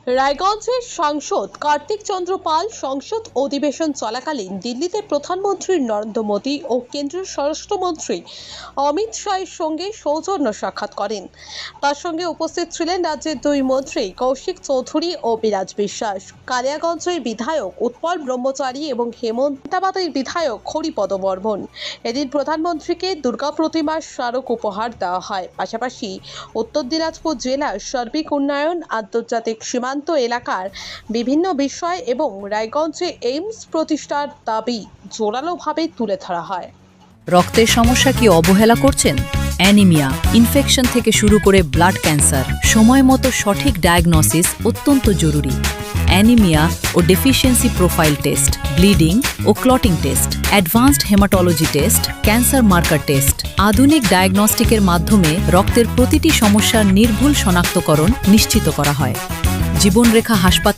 রায়গঞ্জের সাংসদ কার্তিক চন্দ্র পাল সংসদ অধিবেশন চলাকালীন দিল্লিতে প্রধানমন্ত্রী নরেন্দ্র মোদী ও কেন্দ্রীয় স্বরাষ্ট্রমন্ত্রী অমিত শাহের সঙ্গে সৌজন্য সাক্ষাৎ করেন। তার সঙ্গে উপস্থিত ছিলেন রাজ্যের দুই মন্ত্রী কৌশিক চৌধুরী ও বিরাজ বিশ্বাস, কালিয়াগঞ্জের বিধায়ক উৎপল ব্রহ্মচারী এবং হেমন্তাবাদের বিধায়ক হরিপদ বর্মন। এদিন প্রধানমন্ত্রীকে দুর্গা প্রতিমার স্মারক উপহার দেওয়া হয়। পাশাপাশি উত্তর দিনাজপুর জেলার সার্বিক উন্নয়ন, আন্তর্জাতিক সীমান্ত এলাকার বিভিন্ন বিষয় এবং রায়গঞ্জে এইমস প্রতিষ্ঠার দাবি জোরালোভাবে তুলে ধরা হয়। রক্তের সমস্যা কি অবহেলা করছেন? অ্যানিমিয়া, ইনফেকশন থেকে শুরু করে ব্লাড ক্যান্সার, সময় মতো সঠিক ডায়াগনোসিস অত্যন্ত জরুরি। অ্যানিমিয়া ও ডেফিসিয়েন্সি প্রোফাইল টেস্ট, ব্লিডিং ও clotting test, advanced haematology test, cancer marker test, আধুনিক ডায়াগনস্টিকের মাধ্যমে রক্তের প্রতিটি সমস্যার নির্ভুল শনাক্তকরণ নিশ্চিত করা হয়। জীবনরেখা হাসপাতাল